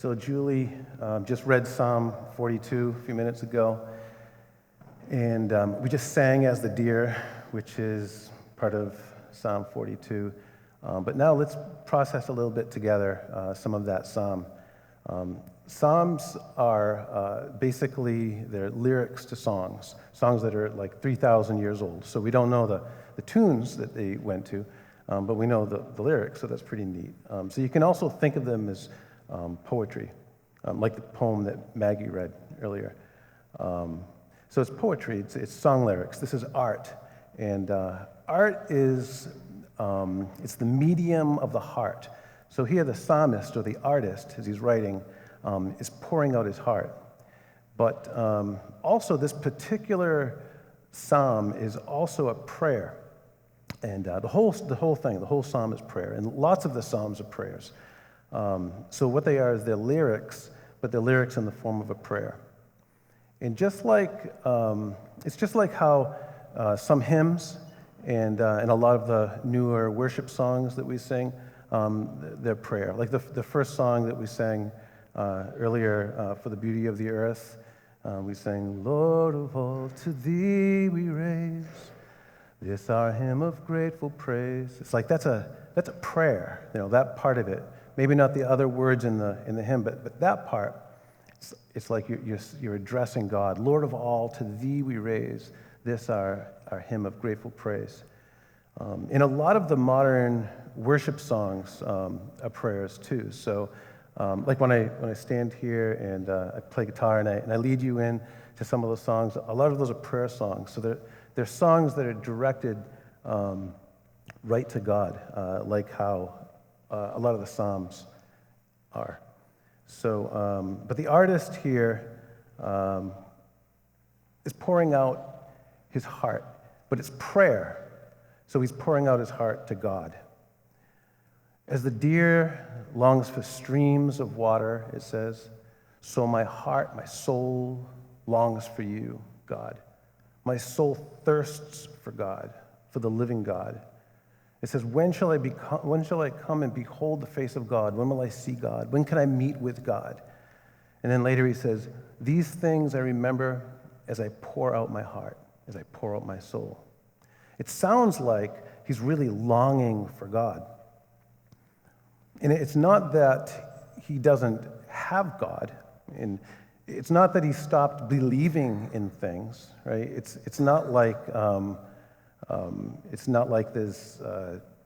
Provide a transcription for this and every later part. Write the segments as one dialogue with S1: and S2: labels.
S1: So Julie just read Psalm 42 a few minutes ago, and we just sang As the Deer, which is part of Psalm 42. But now let's process a little bit together some of that psalm. Psalms are basically they're lyrics to songs that are like 3,000 years old. So we don't know the tunes that they went to, but we know the lyrics, so that's pretty neat. So you can also think of them as poetry, like the poem that Maggie read earlier. So it's poetry, it's song lyrics. This is art, and art is it's the medium of the heart. So here the psalmist or the artist, as he's writing, is pouring out his heart. But also this particular psalm is also a prayer. And the whole thing, the whole psalm is prayer. And lots of the psalms are prayers. So what they are is they're lyrics, but they're lyrics in the form of a prayer. And just like, it's just like how some hymns and a lot of the newer worship songs that we sing, they're prayer. Like the first song that we sang earlier for the beauty of the earth, we sang, Lord of all, to thee we raise this our hymn of grateful praise. It's like that's a prayer, that part of it. Maybe not the other words in the hymn, but that part, it's like you're addressing God. Lord of all, to thee we raise this our hymn of grateful praise. In a lot of the modern worship songs are prayers too. So like when I stand here and I play guitar and I lead you in to some of those songs, a lot of those are prayer songs. So they're songs that are directed right to God, like how a lot of the Psalms are. So, but the artist here is pouring out his heart, but it's prayer. So he's pouring out his heart to God. As the deer longs for streams of water, it says, so my heart, my soul longs for you, God. My soul thirsts for God, for the living God. It says, when shall I come and behold the face of God? When will I see God? When can I meet with God? And then later he says, these things I remember as I pour out my heart, as I pour out my soul. It sounds like he's really longing for God. And it's not that he doesn't have God, and it's not that he stopped believing in things, right? It's not like there's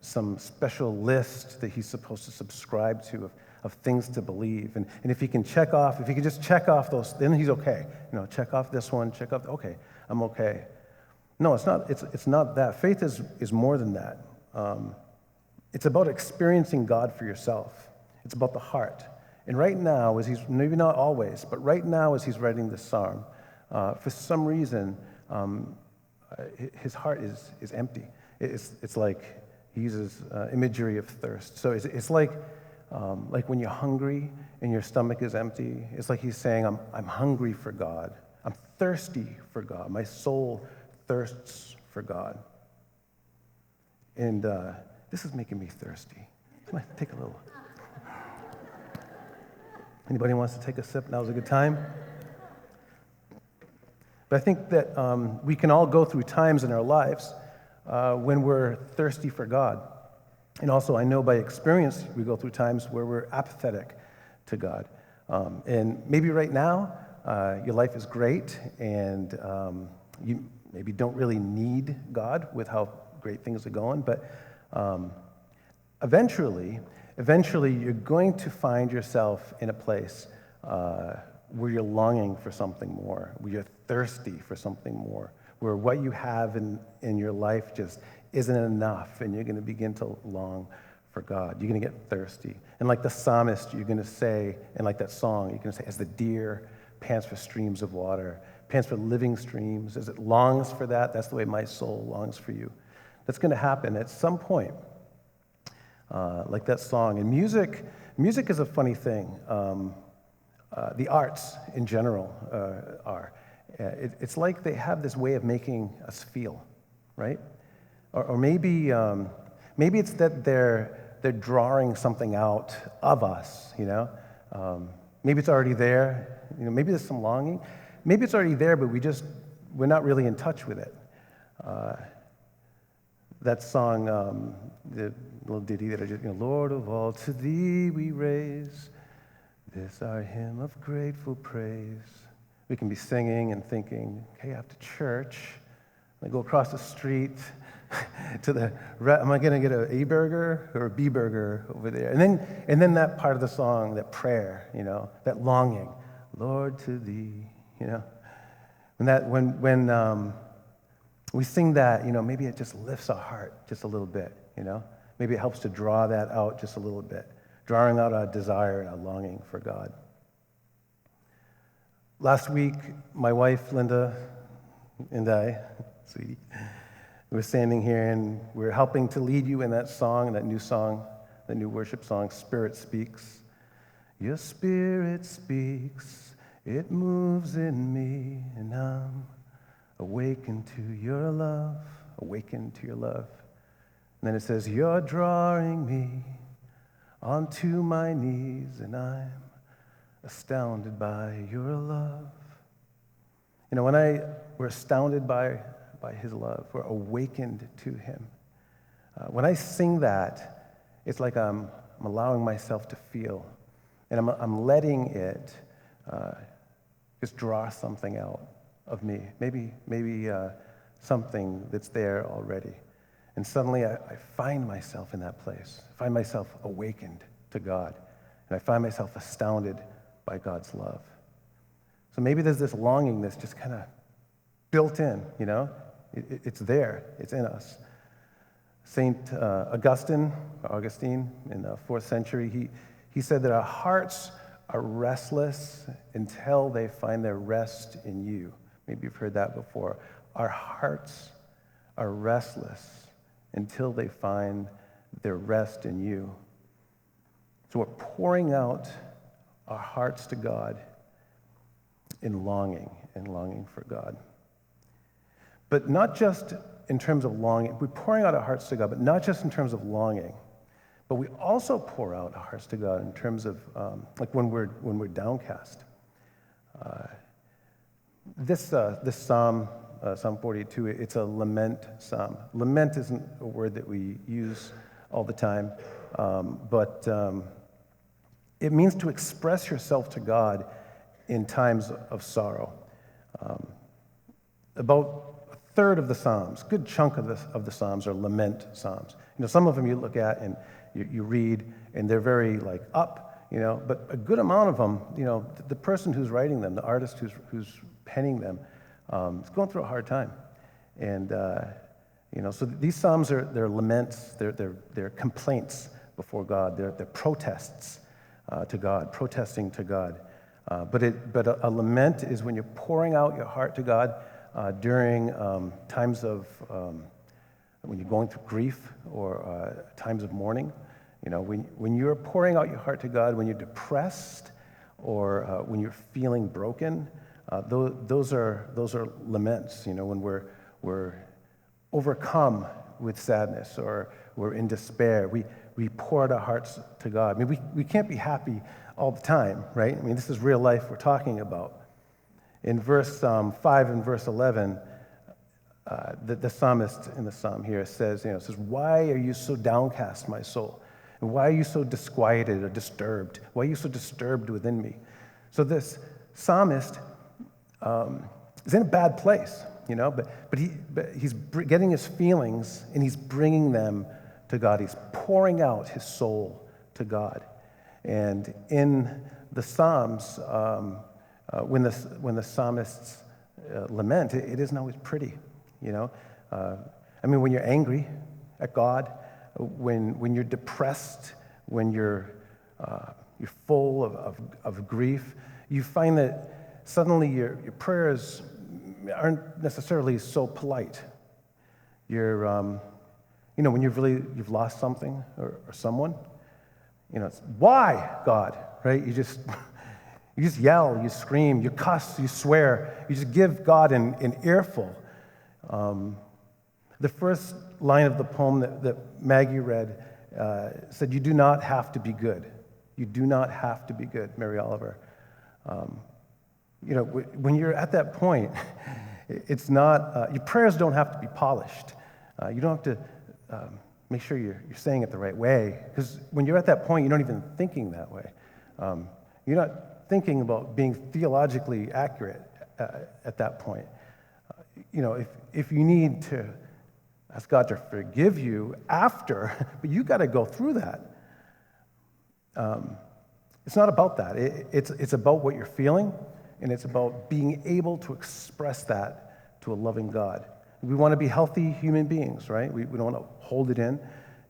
S1: some special list that he's supposed to subscribe to of things to believe. And if he can just check off those, then he's okay. Check off this one, check off, okay, I'm okay. No, it's not that. Faith is more than that. It's about experiencing God for yourself. It's about the heart. And right now, maybe not always, but right now as he's writing this psalm, for some reason, his heart is empty. It's like he uses imagery of thirst. So it's like when you're hungry and your stomach is empty. It's like he's saying, I'm hungry for God. I'm thirsty for God. My soul thirsts for God. And this is making me thirsty. Come on, take a little. Anybody wants to take a sip? Now's a good time. But I think that we can all go through times in our lives when we're thirsty for God. And also, I know by experience, we go through times where we're apathetic to God. And maybe right now, your life is great, and you maybe don't really need God with how great things are going, but eventually, you're going to find yourself in a place where you're longing for something more, where you're thirsty for something more, where what you have in your life just isn't enough, and you're going to begin to long for God. You're going to get thirsty. And like the psalmist, you're going to say, and like that song, you're going to say, as the deer pants for streams of water, pants for living streams, as it longs for that, that's the way my soul longs for you. That's going to happen at some point, like that song. And music is a funny thing. The arts in general are. It's like they have this way of making us feel, right? Or maybe it's that they're drawing something out of us, Maybe it's already there. Maybe there's some longing. Maybe it's already there, but we're not really in touch with it. That song, the little ditty that I just, Lord of all, to thee we raise this our hymn of grateful praise. We can be singing and thinking, okay, after church, I go across the street to am I going to get an A burger or a B burger over there? And then that part of the song, that prayer, that longing, Lord, to thee, When we sing that, maybe it just lifts our heart just a little bit, Maybe it helps to draw that out just a little bit, drawing out our desire and our longing for God. Last week, my wife, Linda, and I, sweetie, we were standing here and we were helping to lead you in that song, that new worship song, Spirit Speaks. Your Spirit speaks, it moves in me, and I'm awakened to your love, awakened to your love. And then it says, you're drawing me onto my knees, and I'm astounded by your love. When we're astounded by his love, we're awakened to him. When I sing that, it's like I'm allowing myself to feel, and I'm letting it just draw something out of me, maybe something that's there already. And suddenly I find myself in that place. I find myself awakened to God, and I find myself astounded by God's love. So maybe there's this longing that's just kind of built in, It's there, it's in us. Saint Augustine in the 4th century, he said that our hearts are restless until they find their rest in you. Maybe you've heard that before. Our hearts are restless until they find their rest in you. So we're pouring out our hearts to God in longing for God. But not just in terms of longing. We're pouring out our hearts to God, but not just in terms of longing. But we also pour out our hearts to God in terms of like when we're downcast. This psalm, Psalm 42, it's a lament psalm. Lament isn't a word that we use all the time, but it means to express yourself to God in times of sorrow. About a third of the Psalms, good chunk of the Psalms are lament Psalms. Some of them you look at and you read, and they're very up, but a good amount of them, the person who's writing them, the artist who's penning them, is going through a hard time. And, so these Psalms they're laments, they're complaints before God, they're protests to God, protesting to God. But a lament is when you're pouring out your heart to God during times of, when you're going through grief or times of mourning. When you're pouring out your heart to God, when you're depressed or when you're feeling broken, those are laments. When we're overcome with sadness or we're in despair, we pour out our hearts to God. We can't be happy all the time, right? This is real life we're talking about. In verse 5 and verse 11, the psalmist in the psalm here says, why are you so downcast, my soul? And why are you so disquieted or disturbed? Why are you so disturbed within me? So this psalmist is in a bad place, but he's getting his feelings and he's bringing them to God. He's pouring out his soul to God. And in the Psalms, when the psalmists lament, it isn't always pretty, when you're angry at God, when you're depressed, when you're full of grief, you find that suddenly your prayers aren't necessarily so polite. You're, when you've lost something or someone, it's, why, God, right? You just yell, you scream, you cuss, you swear, you just give God an earful. The first line of the poem that Maggie read said, you do not have to be good. You do not have to be good, Mary Oliver. When you're at that point, it's not, your prayers don't have to be polished. You don't have to make sure you're saying it the right way, because when you're at that point, you're not even thinking that way. You're not thinking about being theologically accurate at that point. If you need to ask God to forgive you after, but you got to go through that. It's not about that. It's about what you're feeling, and it's about being able to express that to a loving God. We want to be healthy human beings, right? We don't want to hold it in,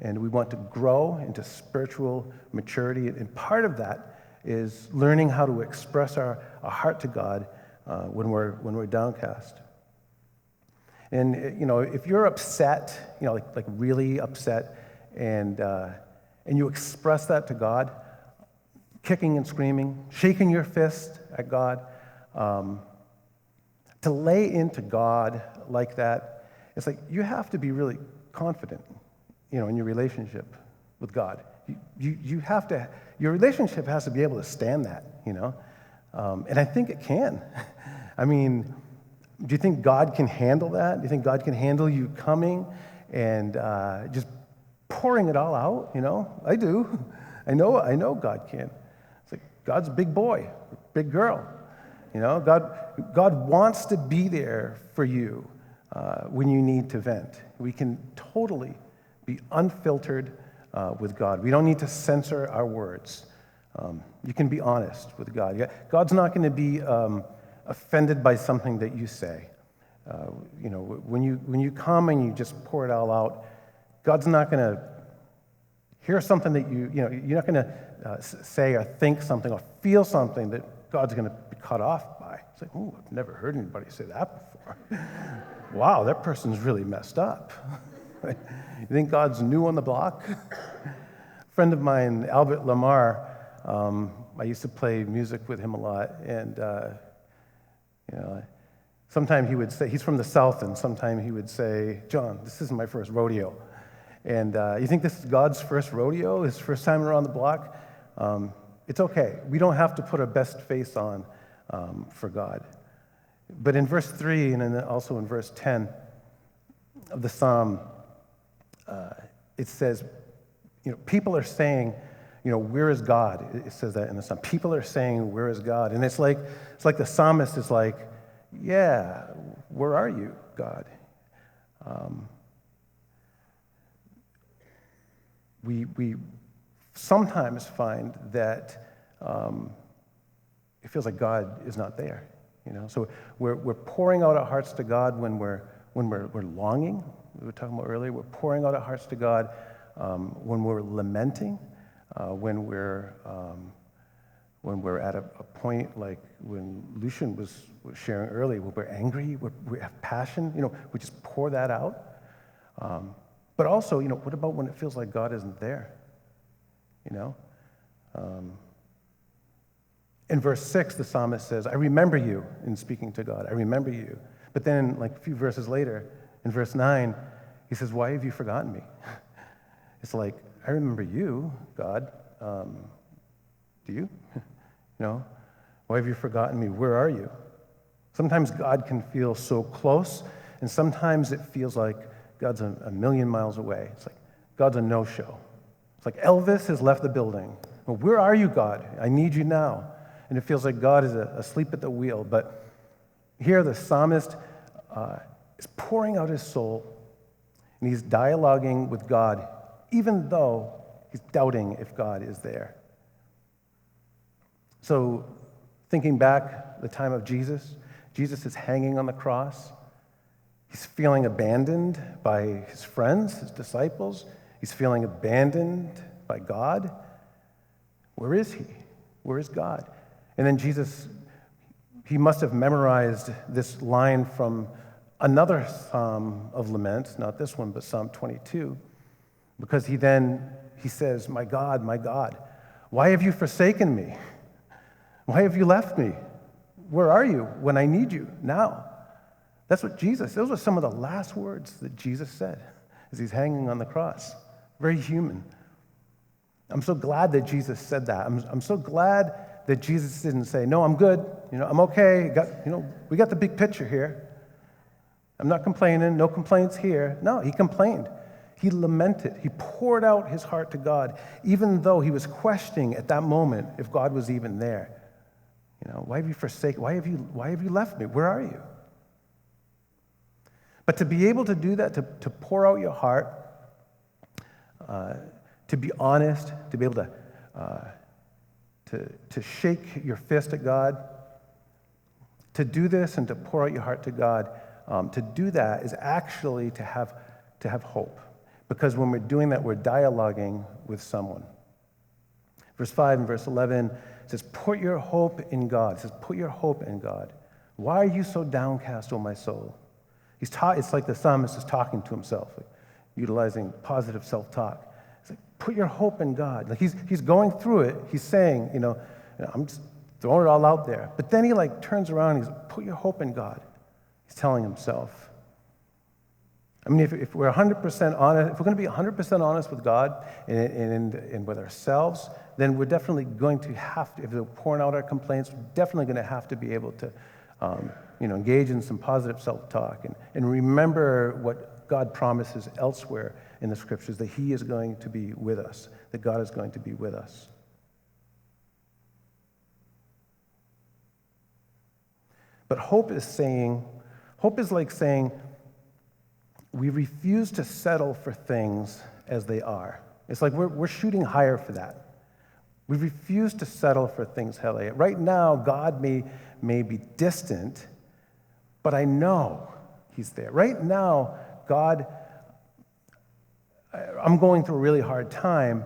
S1: and we want to grow into spiritual maturity. And part of that is learning how to express our heart to God when we're downcast. And if you're upset, like really upset, and you express that to God, kicking and screaming, shaking your fist at God, to lay into God like that, it's like you have to be really confident, in your relationship with God. You have to. Your relationship has to be able to stand that, and I think it can. I mean, do you think God can handle that? Do you think God can handle you coming and just pouring it all out? I do. I know God can. It's like God's a big boy, big girl. God wants to be there for you when you need to vent. We can totally be unfiltered with God. We don't need to censor our words. You can be honest with God. God's not going to be offended by something that you say. When you come and you just pour it all out, God's not going to hear something that you're not going to say or think something or feel something that God's going to be cut off by. It's like, oh, I've never heard anybody say that before. Wow, that person's really messed up. You think God's new on the block? A friend of mine, Albert Lamar, I used to play music with him a lot, and sometimes he would say, he's from the South, and sometimes he would say, John, this isn't my first rodeo. And you think this is God's first rodeo, his first time around the block? It's okay. We don't have to put our best face on for God. But in verse 3 and then also in verse 10 of the psalm, it says, people are saying, where is God? It says that in the psalm. People are saying, where is God? And it's like the psalmist is like, yeah, where are you, God? We sometimes find that it feels like God is not there. So we're pouring out our hearts to God when we're longing. We were talking about earlier. We're pouring out our hearts to God when we're lamenting, when we're at a point like when Lucian was sharing earlier, when we're angry, we have passion. We just pour that out. But also, what about when it feels like God isn't there? In verse 6, the psalmist says, I remember you, in speaking to God. I remember you. But then, a few verses later, in verse 9, he says, why have you forgotten me? It's like, I remember you, God. Do you? Why have you forgotten me? Where are you? Sometimes God can feel so close, and sometimes it feels like God's a million miles away. It's like God's a no-show. It's like Elvis has left the building. Well, where are you, God? I need you now. And it feels like God is asleep at the wheel. But here the psalmist is pouring out his soul, and he's dialoguing with God, even though he's doubting if God is there. So thinking back the time of Jesus is hanging on the cross. He's feeling abandoned by his friends, his disciples. He's feeling abandoned by God. Where is he? Where is God? And then Jesus, he must have memorized this line from another psalm of lament, not this one, but Psalm 22, because he says, my God, why have you forsaken me? Why have you left me? Where are you when I need you now? Those were some of the last words that Jesus said as he's hanging on the cross. Very human. I'm so glad that Jesus said that. I'm so glad that Jesus didn't say, no, I'm good, I'm okay, we got the big picture here. I'm not complaining, no complaints here. No, he complained. He lamented. He poured out his heart to God, even though he was questioning at that moment if God was even there. Why have you forsaken? Why have you left me? Where are you? But to be able to do that, to pour out your heart, to be honest, to be able to shake your fist at God, to do this and to pour out your heart to God, to do that is actually to have hope. Because when we're doing that, we're dialoguing with someone. Verse 5 and verse 11 says, put your hope in God. It says, put your hope in God. Why are you so downcast, O my soul? It's like the psalmist is talking to himself, utilizing positive self-talk. It's like, put your hope in God. Like he's going through it. He's saying, I'm just throwing it all out there. But then he turns around and he's like, put your hope in God. He's telling himself. I mean, if we're 100% honest, if we're going to be 100% honest with God and with ourselves, then we're definitely going to have to, if we're pouring out our complaints, we're definitely going to have to be able to, engage in some positive self-talk and remember what God promises elsewhere in the Scriptures, that He is going to be with us, that God is going to be with us. But hope is like saying, we refuse to settle for things as they are. It's like we're shooting higher for that. We refuse to settle for things how they are. Right now, God may be distant, but I know He's there. Right now, God, I'm going through a really hard time,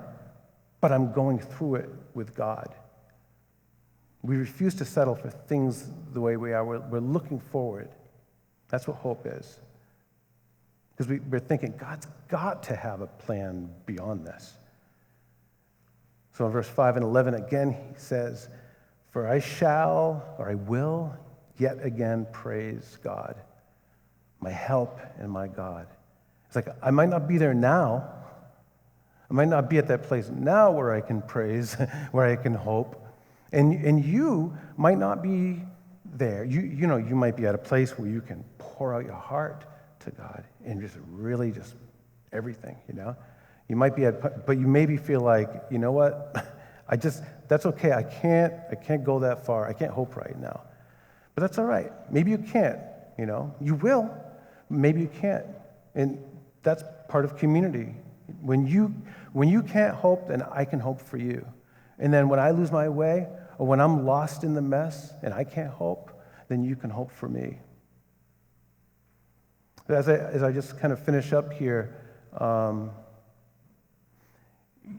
S1: but I'm going through it with God. We refuse to settle for things the way we are. We're looking forward. That's what hope is. Because we're thinking, God's got to have a plan beyond this. So in verse 5 and 11, again, he says, for I will yet again praise God, my help and my God. It's like, I might not be there now. I might not be at that place now where I can praise, where I can hope. And you might not be there. You might be at a place where you can pour out your heart to God and just really just everything, You might be but you maybe feel like, you know what? That's okay. I can't go that far. I can't hope right now. But that's all right. Maybe you can't, You will. Maybe you can't. And that's part of community. When you can't hope, then I can hope for you. And then when I lose my way, or when I'm lost in the mess and I can't hope, then you can hope for me. As I just kind of finish up here,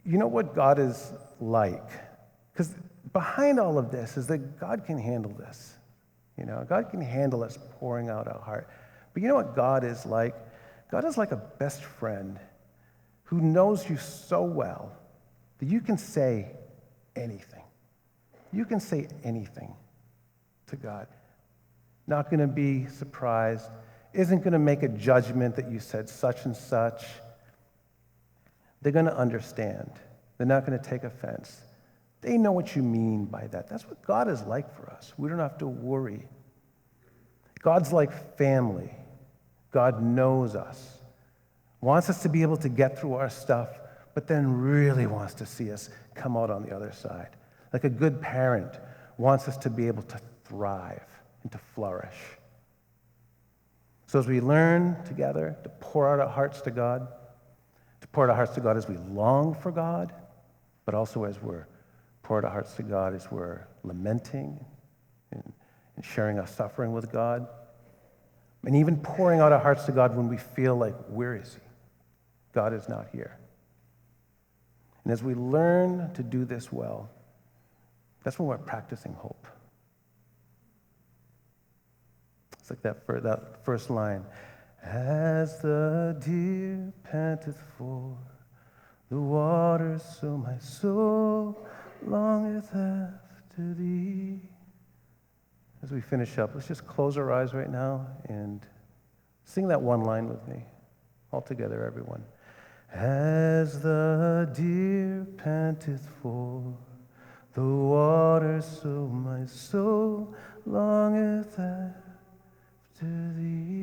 S1: you know what God is like? Because behind all of this is that God can handle this. God can handle us pouring out our heart. But you know what God is like? God is like a best friend who knows you so well that you can say anything. You can say anything to God. Not going to be surprised. Isn't going to make a judgment that you said such and such. They're going to understand. They're not going to take offense. They know what you mean by that. That's what God is like for us. We don't have to worry. God's like family. God knows us. Wants us to be able to get through our stuff, but then really wants to see us come out on the other side. Like a good parent wants us to be able to thrive and to flourish. So as we learn together to pour out our hearts to God, as we long for God, but also as we're pouring our hearts to God, as we're lamenting and sharing our suffering with God, and even pouring out our hearts to God when we feel like, where is He? God is not here. And as we learn to do this well, that's when we're practicing hope. It's like that first line. As the deer panteth for the waters, so my soul longeth after thee. As we finish up, let's just close our eyes right now and sing that one line with me. All together, everyone. As the deer panteth for the water, so my soul longeth after thee.